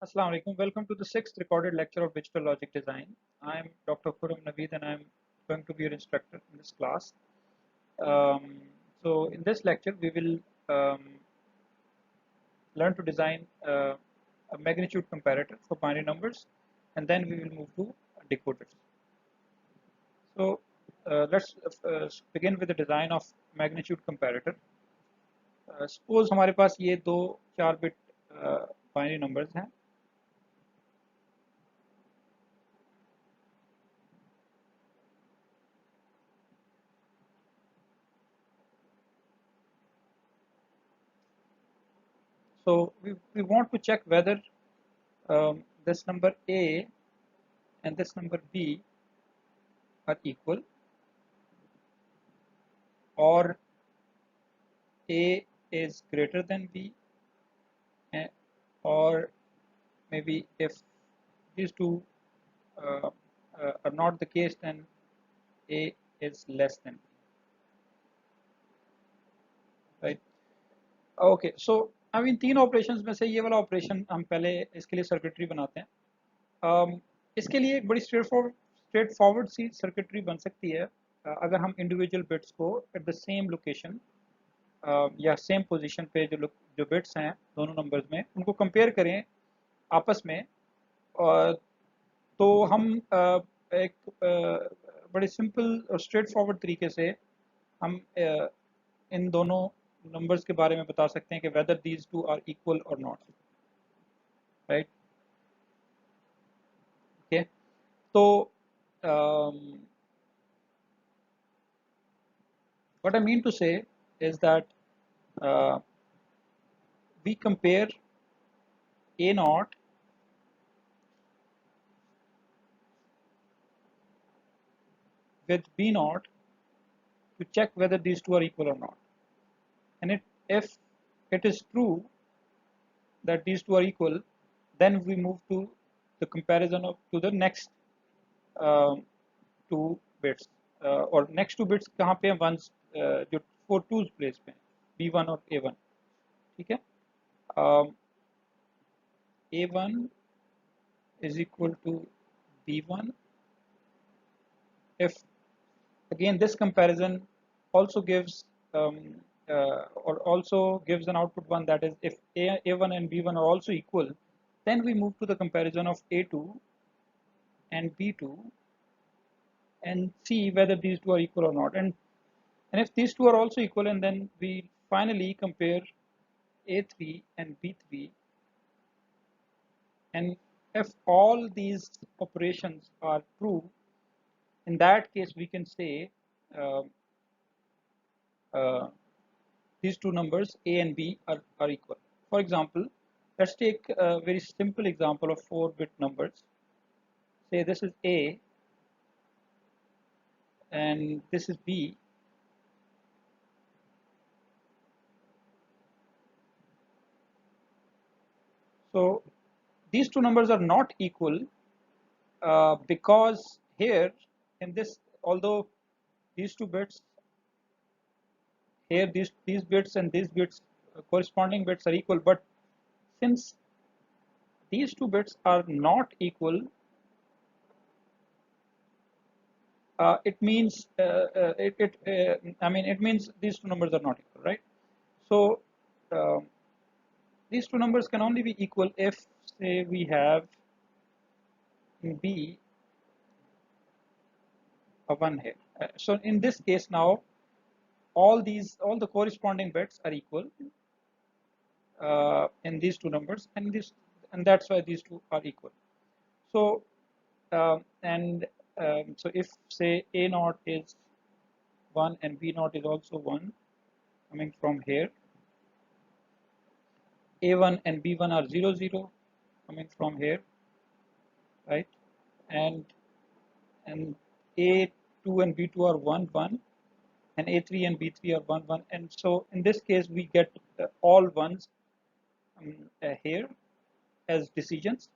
Assalamu alaikum. Welcome to the sixth recorded lecture of Digital Logic Design. I am Dr. Khurram Naveed and I am going to be your instructor in this class. Um, so in this lecture we will learn to design a magnitude comparator for binary numbers, and then we will move to decoders. So let's begin with the design of magnitude comparator. Suppose हमारे पास ये दो 4 bit binary numbers हैं. So we want to check whether this number A and this number B are equal, or A is greater than B, or maybe if these two are not the case, then A is less than B, right? Okay, so I mean तीन operations में से ये वाला operation हम पहले इसके लिए circuitry बनाते हैं. इसके लिए एक बड़ी स्ट्रेट फॉरवर्ड सी सर्किटरी बन सकती है अगर हम इंडिविजुअल बिट्स को एट द सेम लोकेशन या सेम पोजीशन पे जो बिट्स हैं दोनों नंबर्स में उनको कंपेयर करें आपस में. तो हम एक बड़े सिंपल और स्ट्रेट फॉरवर्ड तरीके से हम इन दोनों नंबर्स के बारे में बता सकते हैं कि whether these two are equal और नॉट, राइट. ओके, तो what I mean to say is that uh, we compare A naught with B naught to check whether these two are equal or not. And if it is true that these two are equal, then we move to the comparison of to the next two bits, और next two bits कहाँ पे हैं, ones जो four twos place पे हैं, B1 और A1. ठीक है, A1 is equal to B1 if again this comparison also gives or also gives an output one, that is if A1 and B1 are also equal, then we move to the comparison of A2 and B2 and see whether these two are equal or not, and if these two are also equal, and then we finally compare A3 and B3, and if all these operations are true, in that case we can say uh, uh, these two numbers A and B are equal. For example, let's take a very simple example of 4-bit numbers. Say this is A and this is B. So these two numbers are not equal because here in this, although these two bits here, these bits and these bits corresponding bits are equal, but since these two bits are not equal, it means I mean it means these two numbers are not equal, right? So these two numbers can only be equal if, say, we have in B a 1 here. So in this case now all the corresponding bits are equal in these two numbers, and that's why these two are equal. So and so if, say, A naught is 1 and B naught is also 1 coming from here, A1 and B1 are 0 0 coming from here, right? And A2 and B2 are 1 1, and A3 and B3 are 1 1, and so in this case we get all ones here as decisions,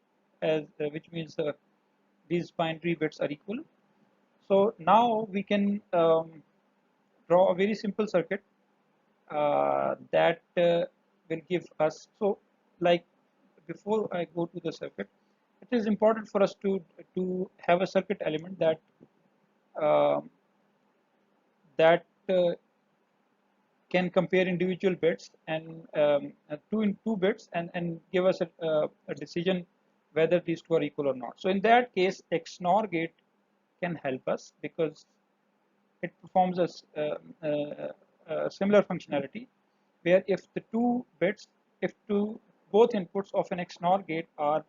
as which means these binary bits are equal. So now we can draw a very simple circuit that will give us, so like before I go to the circuit, it is important for us to have a circuit element that um, that can compare individual bits and two in two bits and give us a decision whether these two are equal or not. So in that case, XNOR gate can help us because it performs a similar functionality where if the two bits, if both inputs of an XNOR gate are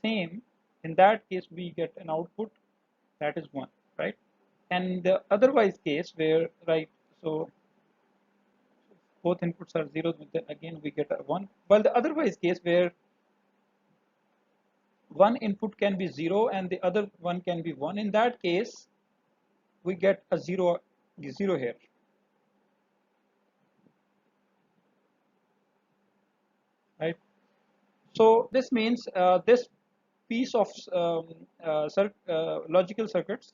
same, in that case we get an output that is 1, right? And the otherwise case where, right, so both inputs are 0, then again we get a 1. While the otherwise case where one input can be 0 and the other one can be 1, in that case we get a 0 here, right? So this means this piece of logical circuits,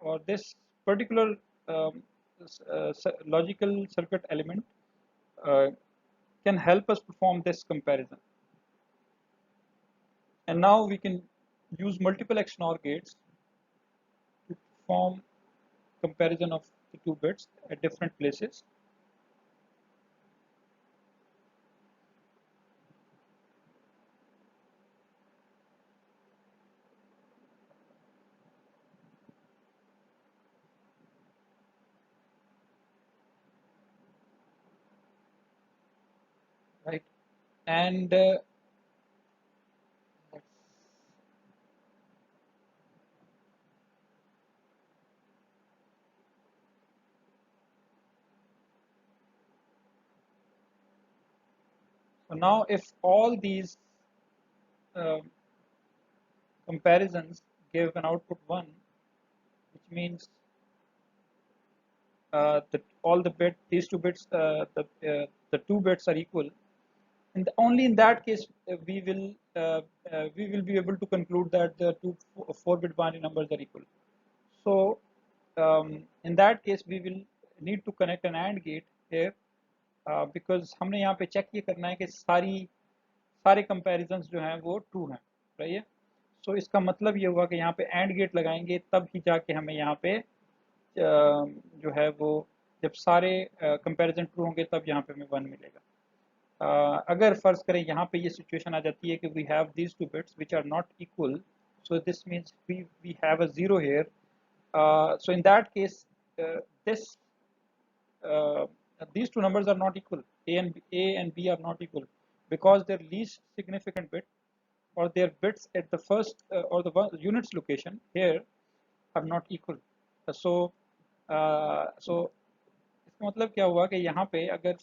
or this particular um, logical circuit element uh, can help us perform this comparison. And now we can use multiple XNOR gates to perform comparison of the two bits at different places. Right? And so now if all these uh, comparisons give an output 1, which means that all the these two bits, the two bits are equal, and only in that case we will be able to conclude that the two 4-bit binary numbers are equal. So in that case we will need to connect an AND gate here because हमने यहाँ पे check ये करना है कि सारे comparisons जो हैं वो ट्रू हैं, राइट है? सो इसका मतलब ये हुआ कि यहाँ पे AND गेट लगाएंगे तब ही जाके हमें यहाँ पे जो है वो जब सारे कंपैरिजन ट्रू होंगे तब यहाँ पे हमें 1 मिलेगा. अगर फर्ज करें यहाँ पे ये सिचुएशन आ जाती है कि we have these two bits which are not equal, so this means we have a zero here. So in that case this these two numbers are not equal. A and B are not equal because their least significant bit or their bits at the first or the units location here are not equal. So so इसका मतलब क्या हुआ कि यहाँ पे अगर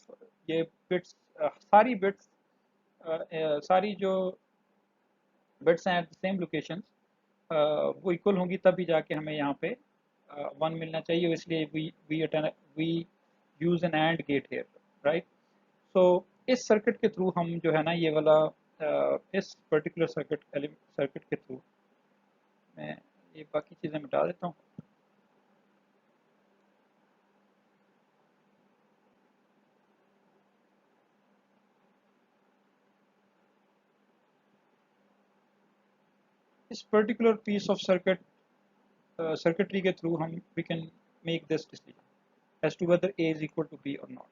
ये bits सारी बिट्स सारी जो बिट्स हैं एट द सेम लोकेशन वो इक्वल होंगी तभी जाके हमें यहाँ पे 1 मिलना चाहिए, इसलिए we use an AND gate here, right? So इस सर्किट के थ्रू हम जो है ना ये वाला इस पर्टिकुलर सर्किट के थ्रू मैं ये बाकी चीज़ें मिटा देता हूँ. इस पर्टिकुलर पीस ऑफ circuitry के थ्रू हम we can make this decision as to whether A is equal to B or not.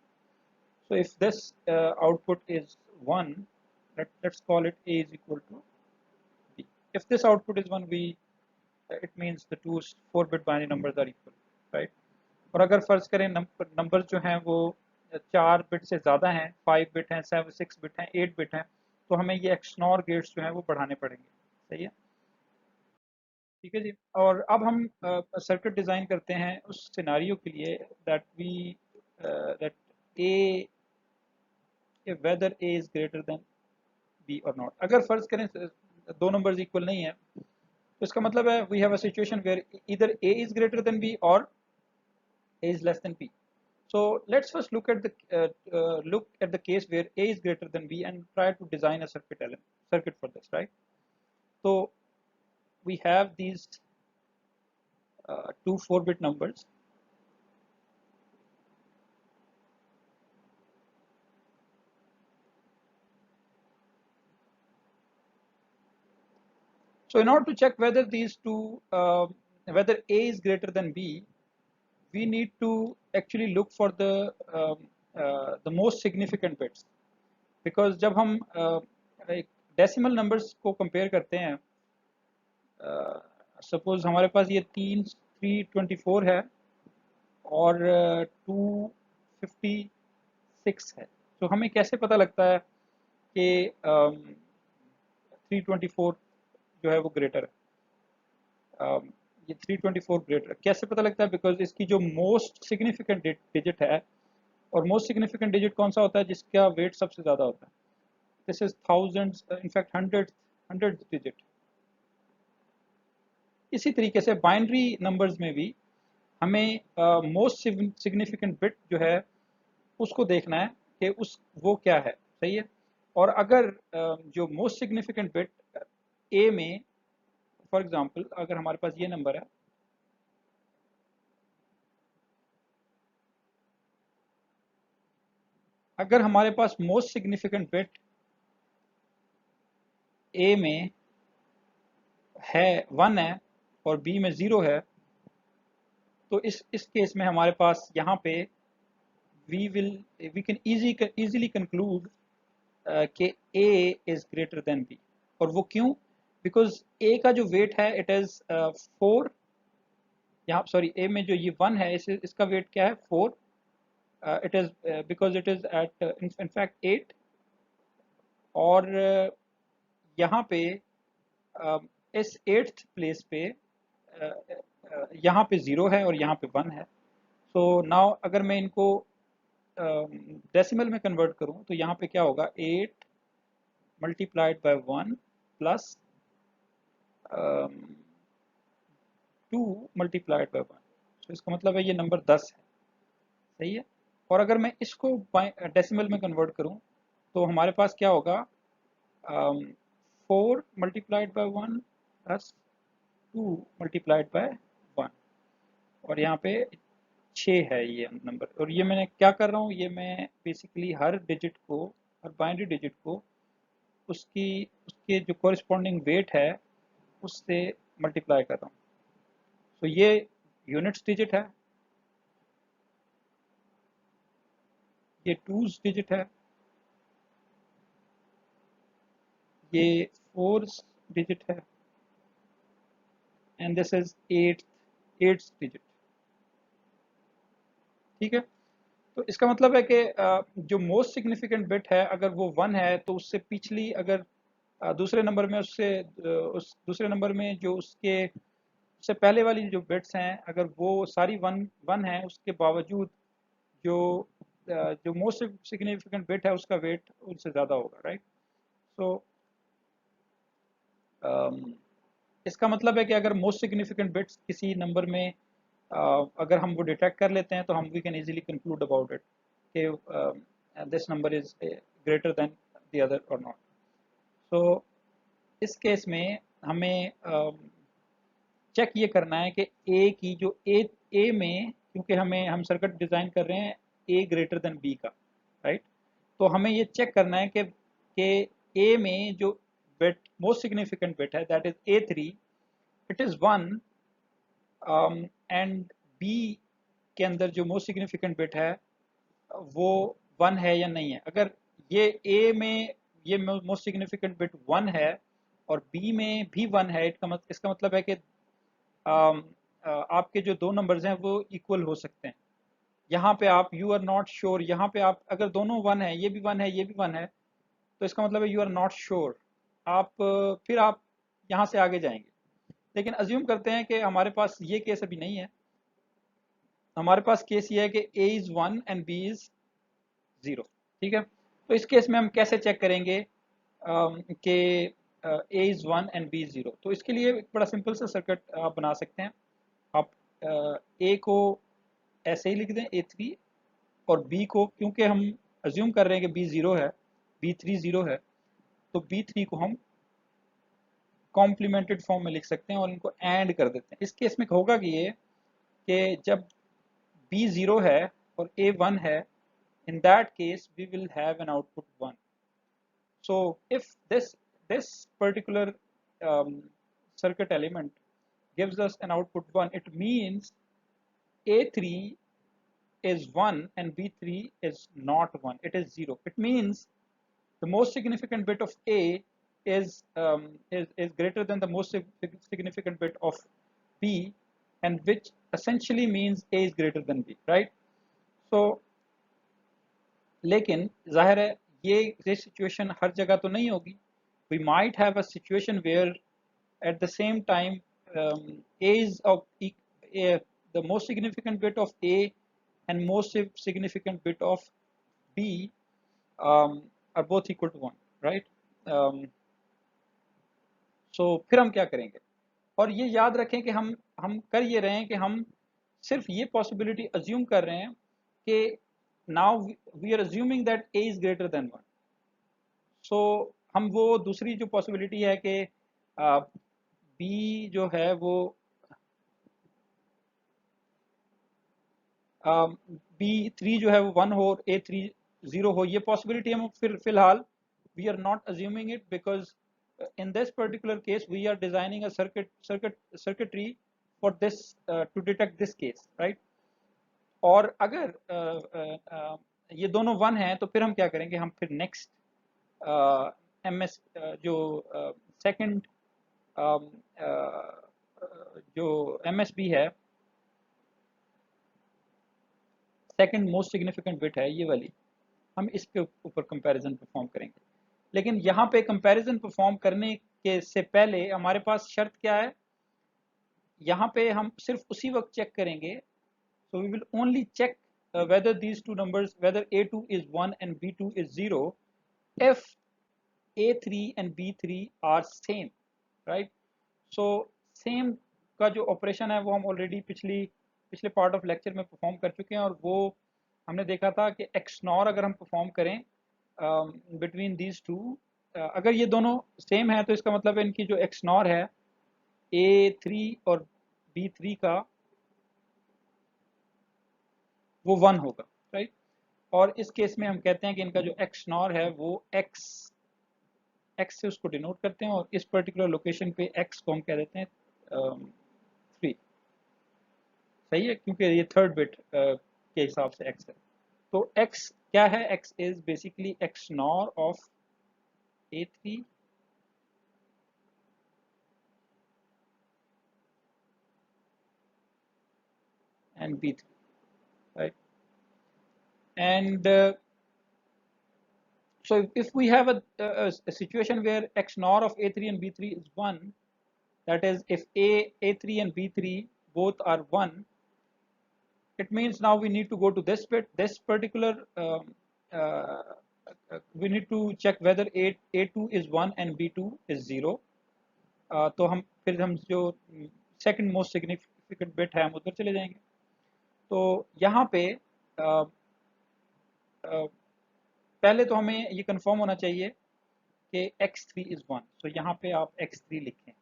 So if this output is 1, let's call it A is equal to B. If this output is 1, it means the two 4-bit binary numbers are equal, right? और अगर फर्ज करें number जो हैं वो 4 bit से ज़्यादा हैं, 5 बिट हैं, 6 बिट हैं, 8 बिट हैं, तो हमें ये XNOR गेट्स जो हैं वो बढ़ाने पड़ेंगे. सही है, ठीक है जी. और अब हम सर्किट डिज़ाइन करते हैं उस सिनारियो के लिए that A whether A is greater than B और नॉट. अगर फर्ज करें दो नंबर्स इक्वल नहीं है तो इसका मतलब है we have a situation where either A is greater than B और A is less than B. So let's first look at the case where A is greater than B and try to design a circuit for this, right? So we have these two 4-bit numbers. So in order to check whether these two, whether A is greater than B, we need to actually look for the most significant bits, because जब हम decimal numbers को compare करते हैं, suppose हमारे पास ये 324 है और 256 है, तो हमें कैसे पता लगता है कि 324 जो है वो ग्रेटर है, ये 324 ग्रेटर कैसे पता लगता है? बिकॉज इसकी जो मोस्ट सिग्निफिकेंट डिजिट है, और मोस्ट सिग्निफिकेंट डिजिट कौन सा होता है? जिसका वेट सबसे ज़्यादा होता है. This is thousands, in fact hundred digit. इसी तरीके से बाइनरी नंबर्स में भी हमें मोस्ट सिग्निफिकेंट बिट जो है उसको देखना है कि वो क्या है. सही है. और अगर जो मोस्ट सिग्निफिकेंट बिट ए में, फॉर एग्जांपल अगर हमारे पास ये नंबर है, अगर हमारे पास मोस्ट सिग्निफिकेंट बिट ए में है 1 है और बी में 0 है, तो इस केस में हमारे पास यहाँ पे वी कैन इजीली कंक्लूड कि A is greater then B. और वो क्यों? बिकॉज A का जो वेट है इट इज 4, यहाँ सॉरी A में जो ये 1 है इसका वेट क्या है? 4. It is because it is at in fact 8. और यहाँ पे इस 8th प्लेस पे यहाँ पे 0 है और यहाँ पे 1 है. सो नाउ अगर मैं इनको डेसिमल में कन्वर्ट करूं तो यहाँ पे क्या होगा? 8 multiplied by 1 plus 2 multiplied by 1. तो इसका मतलब है ये नंबर 10 है. सही है. और अगर मैं इसको डेसिमल में कन्वर्ट करूं तो हमारे पास क्या होगा? 4 multiplied by 1 plus 2 multiplied by 1. और यहाँ पे 6 है ये नंबर. और ये मैंने क्या कर रहा हूँ? ये मैं बेसिकली हर डिजिट को, हर बाइनरी डिजिट को उसके जो कॉरिस्पॉन्डिंग वेट है उससे मल्टीप्लाई कर रहा हूँ. तो ये यूनिट्स डिजिट है, ये टूज डिजिट है, ये फोर्स डिजिट है, एंड दिस इज एट्स डिजिट. ठीक है. तो इसका मतलब है कि जो मोस्ट सिग्निफिकेंट बिट है अगर वो 1 है तो उससे पिछली, अगर दूसरे नंबर में उस दूसरे नंबर में जो उससे पहले वाली जो बिट्स हैं अगर वो सारी 1 है, उसके बावजूद जो जो मोस्ट सिग्निफिकेंट बिट है उसका वेट उनसे ज़्यादा होगा. राइट. सो इसका मतलब है कि अगर मोस्ट सिग्निफिकेंट बिट्स किसी नंबर में अगर हम वो डिटेक्ट कर लेते हैं तो हम we can easily conclude about it कि this number is greater than the other और नॉट. सो इस केस में हमें चेक ये करना है कि ए की जो ए में, क्योंकि हम सर्किट डिज़ाइन कर रहे हैं ए ग्रेटर देन बी का. राइट. तो हमें ये चेक करना है कि ए में जो बिट मोस्ट सिग्निफिकेंट बिट है that is A3, it is 1, and B के अंदर जो मोस्ट सिग्निफिकेंट बिट है वो 1 है या नहीं है. अगर ये ए में ये मोस्ट सिग्निफिकेंट बिट 1 है और बी में भी 1 है, इसका मतलब है कि आपके जो दो नंबर्स हैं वो इक्वल हो सकते हैं. यहाँ पे आप यू आर नॉट श्योर, यहाँ पे आप अगर दोनों 1 है, ये भी 1 है, ये भी 1 है, तो इसका मतलब है यू आर नॉट श्योर. आप फिर आप यहाँ से आगे जाएंगे. लेकिन अज्यूम करते हैं कि हमारे पास ये केस अभी नहीं है. हमारे पास केस ये है कि A is 1 and B is 0. ठीक है. तो इस केस में हम कैसे चेक करेंगे कि A is 1 and B is 0? तो इसके लिए एक बड़ा सिंपल सा सर्किट आप बना सकते हैं. आप A को ऐसे ही लिख दें A3, और B को, क्योंकि हम अज्यूम कर रहे हैं कि B 0 है, B3 0 है, तो B3 को हम कॉम्प्लीमेंटेड फॉर्म में लिख सकते हैं और इनको एंड कर देते हैं. इस केस में होगा कि जब B 0 है और A 1 है, in that case we will have an output 1. So if this particular um, circuit element gives us an output 1, it means A3 is 1 and B3 is not 1, it is 0. It means the most significant bit of A is greater than the most significant bit of B, and which essentially means A is greater than B, right? So लेकिन जाहिर है ये situation हर जगह तो नहीं होगी. We might have a situation where at the same time A is of the most significant bit of A and most significant bit of B are both equal to 1, right? So फिर हम क्या करेंगे? और ये याद रखें कि हम कर ये रहे हैं कि हम सिर्फ ये पॉसिबिलिटी अज्यूम कर रहे हैं कि now we are assuming that A is greater than 1. So हम वो दूसरी जो पॉसिबिलिटी है कि B जो है वो B3 जो है वो 1 हो और A3 0 हो, ये पॉसिबिलिटी हम फिर फिलहाल we are not assuming it, because in this particular case we are designing a circuitry for this to detect this case, right? और अगर ये दोनों 1 हैं तो फिर हम क्या करेंगे, हम फिर नेक्स्ट MS जो सेकंड जो MSB है, सेकंड मोस्ट सिग्निफिकेंट बिट है ये वाली, हम इसके ऊपर कंपैरिजन परफॉर्म करेंगे. लेकिन यहाँ पे कंपैरिजन परफॉर्म करने के से पहले हमारे पास शर्त क्या है, यहाँ पे हम सिर्फ उसी वक्त चेक करेंगे. So we will only check whether these two numbers, whether A2 is 1 and B2 is 0, if A3 and B3 are same, right? So same का जो ऑपरेशन है वो हम ऑलरेडी पिछले पार्ट ऑफ लेक्चर में परफॉर्म कर चुके हैं, और वो हमने देखा था कि XNOR अगर हम परफॉर्म करें बिटवीन दीज टू, अगर ये दोनों सेम है तो इसका मतलब है इनकी जो XNOR है A3 और B3 का वो 1 होगा, राइट? और इस केस में हम कहते हैं कि इनका जो XNOR है वो x से उसको डिनोट करते हैं, और इस पर्टिकुलर लोकेशन पे x को हम कह देते हैं 3. सही है, क्योंकि ये थर्ड बिट के हिसाब से x है. तो x क्या है? x is basically XNOR of A3 and B3, right? And so if we have a situation where XNOR of A3 and B3 is 1, that is if A3 and B3 both are 1, it means now we need to go to this bit, this particular we need to check whether A2 is 1 and B2 is 0. तो फिर हम जो second most significant bit है हम उधर चले जाएंगे. तो यहाँ पे पहले तो हमें ये कंफर्म होना चाहिए कि x3 is 1. तो यहाँ पे आप x3 लिखें,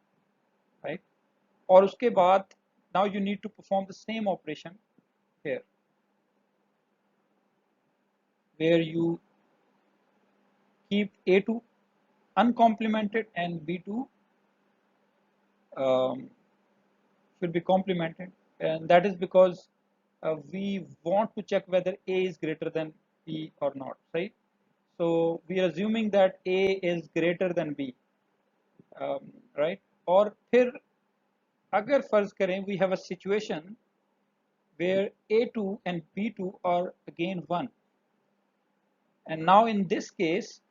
राइट? और उसके बाद now you need to perform the same operation here, where you keep A2 uncomplemented and B2 should be complemented, and that is because we want to check whether A is greater than B or not, right? So we are assuming that A is greater than B, right? और फिर अगर फर्ज करें we have a situation where A2 and B2 are again 1, and now in this case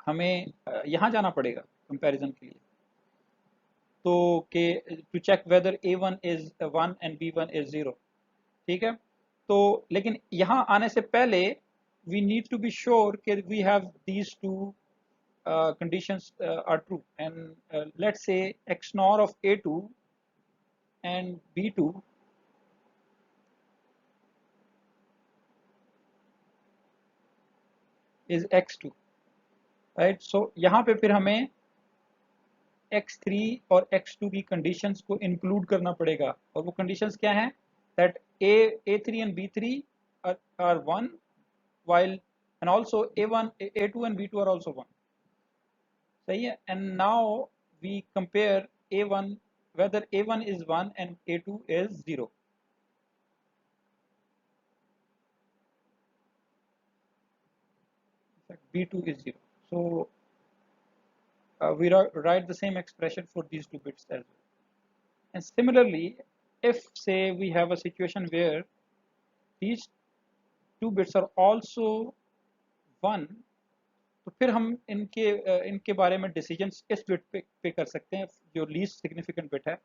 हमें यहाँ जाना पड़ेगा comparison के लिए, तो के to check whether A1 is 1 and B1 is 0, ठीक है? तो लेकिन यहाँ आने से पहले we need to be sure कि we have these two conditions are true, and let's say XNOR of A2 and B2 is X2, right? So यहाँ पे फिर हमें X3 और X2 की कंडीशंस को इंक्लूड करना पड़ेगा, और वो कंडीशंस क्या हैं? that A3 and B3 are 1, while and also A1 A2 and B2 are also 1. सही है? And now we compare A1 whether A1 is 1 and A2 is 0. In fact, B2 is 0. So we write the same expression for these two bits as well. And similarly, if say we have a situation where these two bits are also 1, तो फिर हम इनके बारे में decision इस bit पे कर सकते हैं जो लीस्ट सिग्निफिकेंट बिट है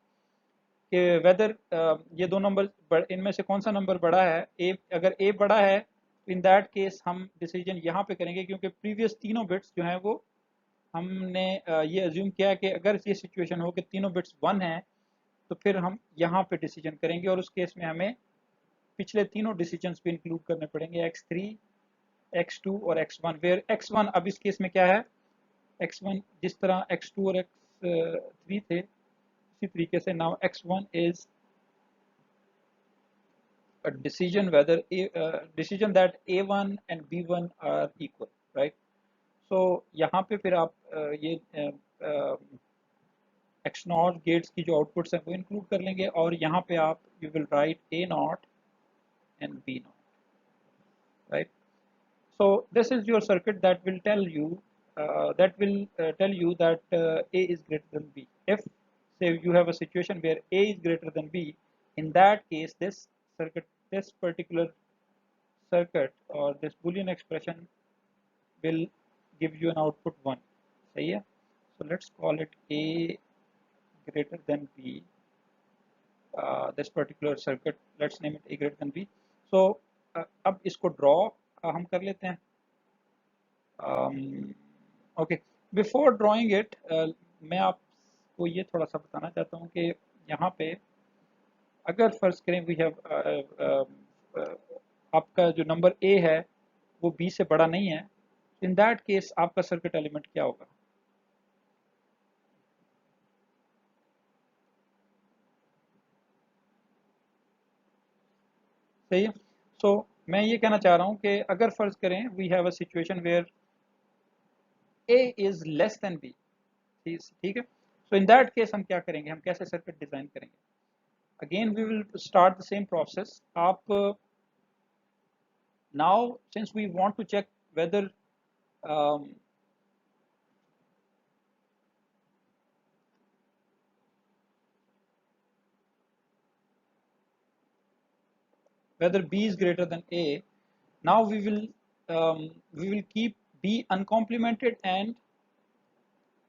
कि वेदर ये दो नंबर इनमें से कौन सा नंबर बड़ा है। ए अगर ए बड़ा है तो इन दैट केस हम डिसीजन यहाँ पे करेंगे क्योंकि प्रीवियस तीनों बिट्स जो हैं वो हमने ये अज्यूम किया कि अगर ये सिचुएशन हो कि तीनों बिट्स 1 हैं तो फिर हम यहाँ पे डिसीजन करेंगे और उस केस में हमें पिछले तीनों डिसीजंस भी इंक्लूड करने पड़ेंगे x3 x2 और x1 वेयर x1 अब इस केस में क्या है x1 जिस तरह x2 और x3 थे इसी तरीके से now x1 is a decision whether decision that a1 and b1 are equal, right? So यहाँ पे फिर आप ये x नॉट गेट्स की जो आउटपुट्स हैं वो इंक्लूड कर लेंगे और यहाँ पे आप you will write a not and b not, right? So this is your circuit that will tell you that a is greater than b. If say you have a situation where a is greater than b, in that case this particular circuit or this boolean expression will give you an output 1. सही है? So let's call it a greater than b. This particular circuit, let's name it a greater than b. So अब इसको draw हम कर लेते हैं. Okay, before drawing it मैं आपको ये थोड़ा सा बताना चाहता हूँ कि यहाँ पे अगर फर्ज करें वी हैव आपका जो नंबर ए है वो बी से बड़ा नहीं है, इन दैट केस आपका सर्किट एलिमेंट क्या होगा? सही है। सो मैं ये कहना चाह रहा हूँ कि अगर फर्ज करें we have a situation where A is less than B, ठीक है, सो इन दैट केस हम क्या करेंगे, हम कैसे सर्किट डिजाइन करेंगे? Again we will start the same process. आप now since we want to check whether um, whether b is greater than a, now we will keep b uncomplemented and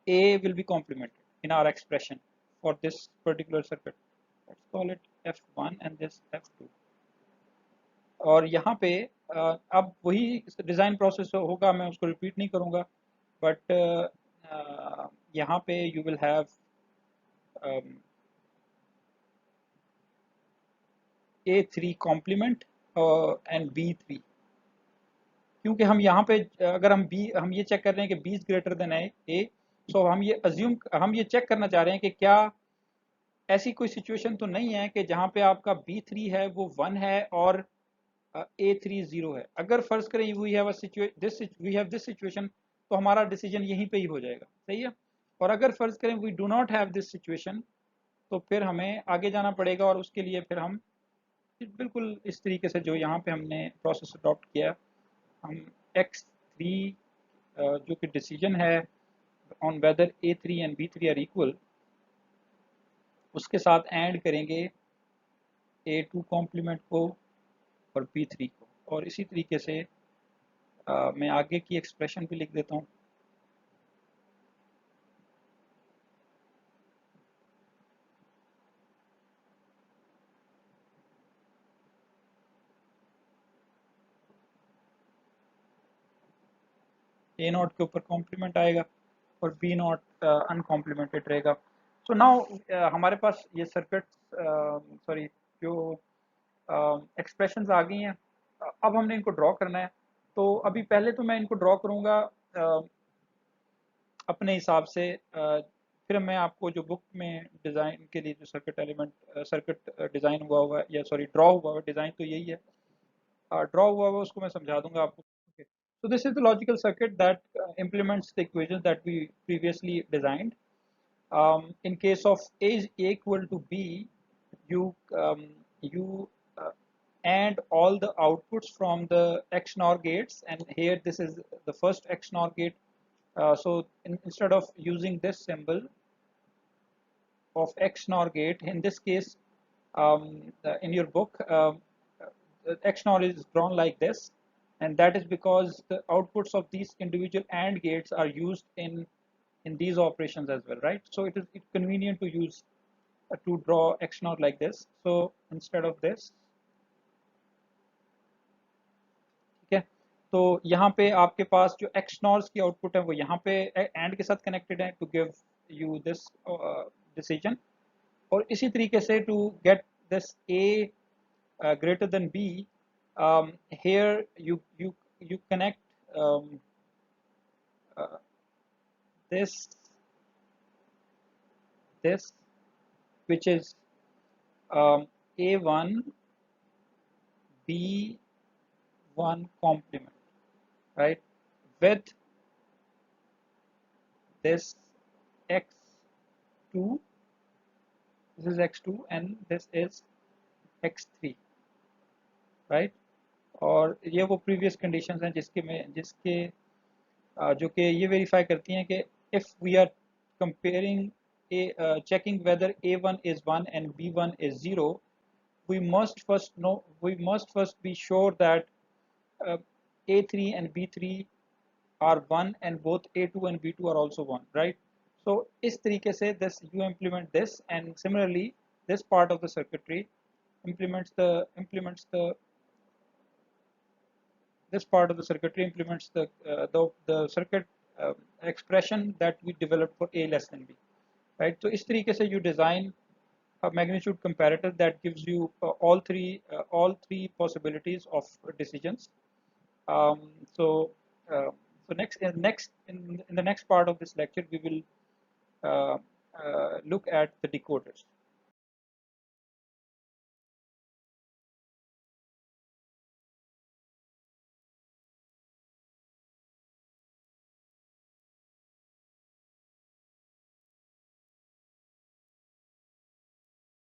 a will be complemented in our expression for this particular circuit. Let's call it f1 and this f2. और यहाँ पे अब वही design process होगा, मैं उसको repeat नहीं करूँगा, बट यहाँ पे you will have A3 complement and B3, क्योंकि हम यहाँ पे अगर हम ये चेक कर रहे हैं कि B is greater then A, सो हम ये चेक करना चाह रहे हैं कि क्या ऐसी कोई सिचुएशन तो नहीं है कि जहाँ पे आपका B3 है वो 1 है और A3 0 है। अगर फर्ज करें वी हैव दिस सिचुएशन तो हमारा डिसीजन यहीं पे ही हो जाएगा, सही है। और अगर फर्ज करें we do not have this situation तो फिर हमें आगे जाना पड़ेगा और उसके लिए फिर हम बिल्कुल इस तरीके से जो यहाँ पे हमने प्रोसेस अडॉप्ट किया, हम x3 जो कि डिसीजन है on whether a3 and b3 are equal, उसके साथ ऐड करेंगे a2 कॉम्प्लीमेंट को और b3 को, और इसी तरीके से मैं आगे की एक्सप्रेशन भी लिख देता हूँ. ए नॉट के ऊपर कॉम्प्लीमेंट आएगा और बी नॉट अनकॉम्प्लीमेंटेड रहेगा. सो नाउ हमारे पास ये सर्किट सॉरी जो एक्सप्रेशंस आ गई हैं, अब हमने इनको ड्रॉ करना है. तो अभी पहले तो मैं इनको ड्रॉ करूँगा अपने हिसाब से, फिर मैं आपको जो बुक में डिज़ाइन के लिए जो सर्किट डिज़ाइन हुआ है या सॉरी ड्रॉ हुआ हुआ डिज़ाइन तो यही है, ड्रॉ हुआ हुआ उसको मैं समझा दूंगा आपको. Okay. So this is the logical circuit that implements the equations that we previously designed. In case of A is A equal to B, you and all the outputs from the XNOR gates, and here this is the first XNOR gate. So instead of using this symbol of XNOR gate, in this case, in your book, XNOR is drawn like this, and that is because the outputs of these individual AND gates are used in these operations as well, right? So it's convenient to use to draw XNOR like this. So instead of this, ठीक है, तो यहाँ पे आपके पास जो XNORs की output है वो यहाँ पे AND के साथ कनेक्टेड है to give you this decision, और इसी तरीके से to get this A greater than B, here you connect uh, this this which is A1 B1 complement, right, with this X2, this is X2 and this is X3, right? और ये वो previous conditions हैं जिसके जो कि ये verify करती हैं कि if we are comparing checking whether A1 is 1 and B1 is 0, we must first be sure that uh, A3 and B3 are 1 and both A2 and B2 are also 1, right? So इस तरीके से this you implement this, and similarly this part of the circuitry implements the this part of the circuitry implements the circuit expression that we developed for A less than B, right? So इस तरीके से you design a magnitude comparator that gives you all three possibilities of decisions. Um, so so in the next part of this lecture we will uh, look at the decoders.